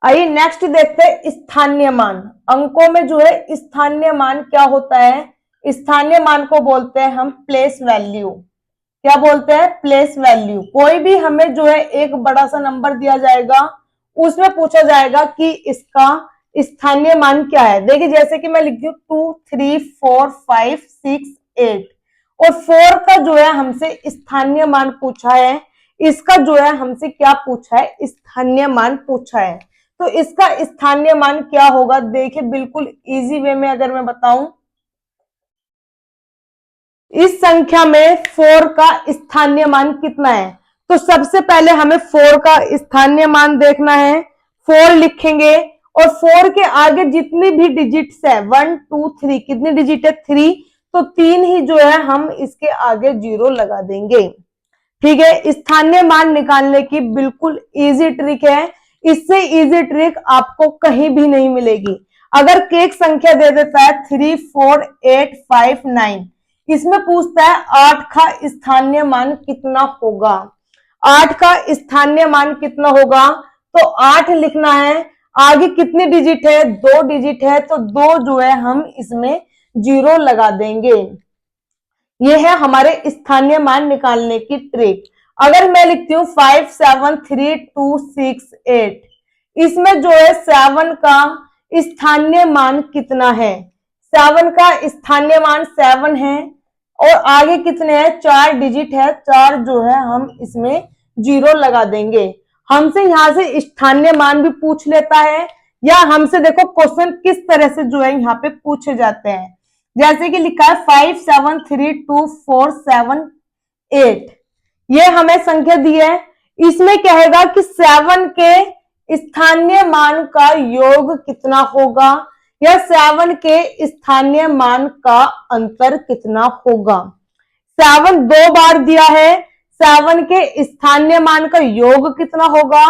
आइए नेक्स्ट देखते हैं स्थानीय मान। अंकों में जो है स्थानीय मान क्या होता है? स्थानीय मान को बोलते हैं हम प्लेस वैल्यू। क्या बोलते हैं? Place value. कोई भी हमें जो है एक बड़ा सा नंबर दिया जाएगा, उसमें पूछा जाएगा कि इसका स्थानीय मान क्या है। देखिए जैसे कि मैं लिखती हूँ 2 3 4 5 6 8 और 4 का जो है हमसे स्थानीय मान पूछा है, इसका जो है हमसे क्या पूछा है? स्थानीय मान पूछा है। तो इसका स्थानीय मान क्या होगा? देखिए बिल्कुल इजी वे में अगर मैं बताऊं, इस संख्या में 4 का स्थानीय मान कितना है? तो सबसे पहले हमें 4 का स्थानीय मान देखना है। 4 लिखेंगे और 4 के आगे जितनी भी डिजिट्स है 1 2 3, कितनी डिजिट है? 3, तो 3 ही जो है हम इसके आगे 0 लगा देंगे। ठीक है, स्थानीय मान निकालने की बिल्कुल इजी ट्रिक है। इससे इजी ट्रिक आपको कहीं भी नहीं मिलेगी। अगर केक संख्या दे देता है 3 4 8 5 9, इसमें पूछता है 8 का स्थानीय मान कितना होगा? 8 का स्थानीय मान कितना होगा? तो 8 लिखना है। आगे कितनी डिजिट है? 2 डिजिट है, तो 2 जो है हम इसमें 0 लगा देंगे। ये है हमारे स्थानीय मान निकालने की ट्रिक। अगर मैं लिखती हूँ 5 7 3 2 6 8, इसमें जो है 7 का स्थानीय मान कितना है? 7 का स्थानीय मान 7 है और आगे कितने हैं? 4 डिजिट है, 4 जो है हम इसमें 0 लगा देंगे। हमसे यहां से स्थानीय मान भी पूछ लेता है, या हमसे देखो क्वेश्चन किस तरह से जो है यहाँ पे पूछे जाते हैं। जैसे कि लिखा है 5 7 3 2 4 7 8, ये हमें संख्या दी है। इसमें कहेगा कि 7 के स्थानीय मान का योग कितना होगा, या 7 के स्थानीय मान का अंतर कितना होगा। 7 2 बार दिया है, 7 के स्थानीय मान का योग कितना होगा,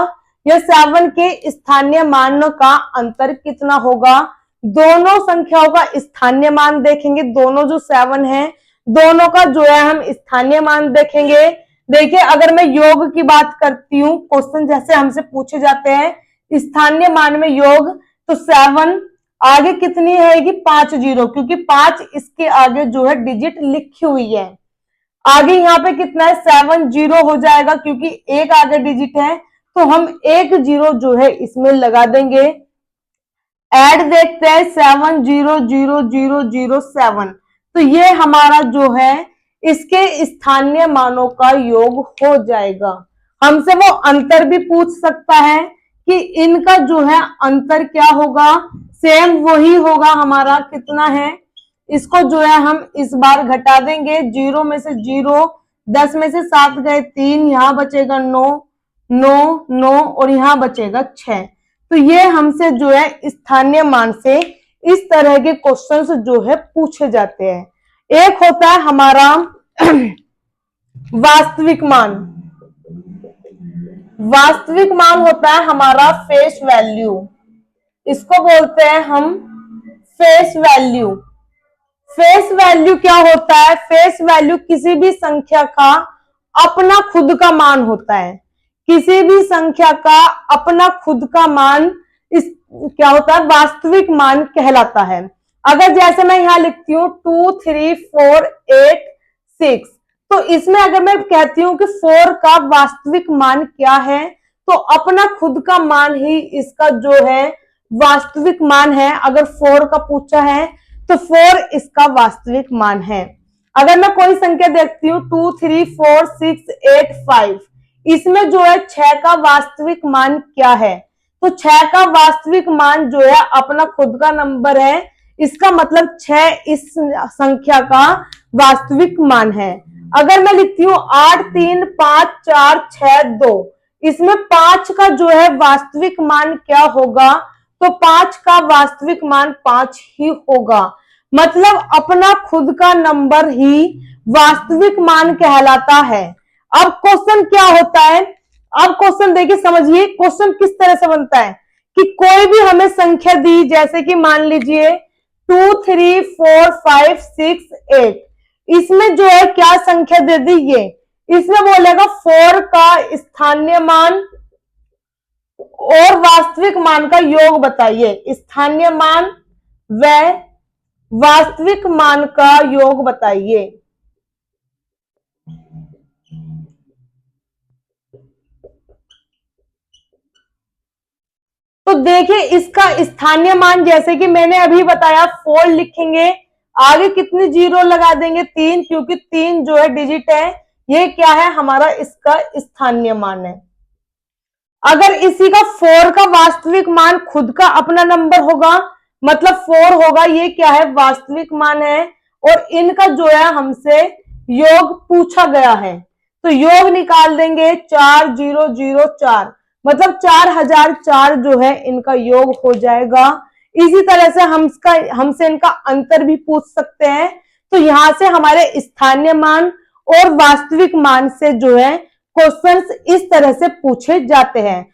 या 7 के स्थानीय मान का अंतर कितना होगा। दोनों संख्याओं का स्थानीय मान देखेंगे, दोनों जो 7 है दोनों का जो है हम स्थानीय मान देखेंगे। देखिए अगर मैं योग की बात करती हूँ, क्वेश्चन जैसे हमसे पूछे जाते हैं स्थानीय मान में योग, तो 7 आगे कितनी है? 5 0, क्योंकि 5 इसके आगे जो है डिजिट लिखी हुई है। आगे यहाँ पे कितना है? 7 0 हो जाएगा, क्योंकि एक आगे डिजिट है, तो हम 1 0 जो है इसमें लगा देंगे। ऐड देखते हैं 7 0 0 0 0 7, तो ये हमारा जो है इसके स्थानीय मानों का योग हो जाएगा। हमसे वो अंतर भी पूछ सकता है कि इनका जो है अंतर क्या होगा। सेम वही होगा हमारा, कितना है? इसको जो है हम इस बार घटा देंगे। 0 में से 0, 10 में से 7 गए 3, यहाँ बचेगा 9 9 9 और यहाँ बचेगा 6। तो ये हमसे जो है स्थानीय मान से इस तरह के क्वेश्चंस जो है पूछे जाते हैं। एक होता है हमारा वास्तविक मान। वास्तविक मान होता है हमारा फेस वैल्यू, इसको बोलते हैं हम फेस वैल्यू। फेस वैल्यू क्या होता है? फेस वैल्यू किसी भी संख्या का अपना खुद का मान होता है। किसी भी संख्या का अपना खुद का मान इस क्या होता है? वास्तविक मान कहलाता है। अगर जैसे मैं यहां लिखती हूँ 2 3 4 8 6, तो इसमें अगर मैं कहती हूँ कि 4 का वास्तविक मान क्या है, तो अपना खुद का मान ही इसका जो है वास्तविक मान है। अगर 4 का पूछा है तो 4 इसका वास्तविक मान है। अगर मैं कोई संख्या देखती हूँ 2 3 4 6 8 5, इसमें जो है 6 का वास्तविक मान क्या है? तो 6 का वास्तविक मान जो है अपना खुद का नंबर है, इसका मतलब 6 इस संख्या का वास्तविक मान है। अगर मैं लिखती हूँ 8 3 5 4 6 2, इसमें 5 का जो है वास्तविक मान क्या होगा? तो 5 का वास्तविक मान 5 ही होगा। मतलब अपना खुद का नंबर ही वास्तविक मान कहलाता है। अब क्वेश्चन क्या होता है? अब क्वेश्चन देखिए, समझिए क्वेश्चन किस तरह से बनता है कि कोई भी हमें संख्या दी, जैसे कि मान लीजिए 2 3 4 5 6 8, इसमें जो है क्या संख्या दे दी? ये इसमें बोलेगा 4 का स्थानीय मान और वास्तविक मान का योग बताइए। स्थानीय मान व वास्तविक मान का योग बताइए। तो देखिए इसका स्थानीय मान जैसे कि मैंने अभी बताया 4 लिखेंगे, आगे कितनी जीरो लगा देंगे 3, क्योंकि 3 जो है डिजिट है, ये क्या है हमारा इसका स्थानीय मान है। अगर इसी का 4 का वास्तविक मान खुद का अपना नंबर होगा, मतलब 4 होगा, ये क्या है वास्तविक मान है, और इनका जो है हमसे योग पूछा गया है, तो योग निकाल देंगे 4004, मतलब 4004 जो है इनका योग हो जाएगा। इसी तरह से हमसे इनका अंतर भी पूछ सकते हैं, तो यहां से हमारे स्थानीय मान और वास्तविक मान से जो है क्वेश्चंस इस तरह से पूछे जाते हैं।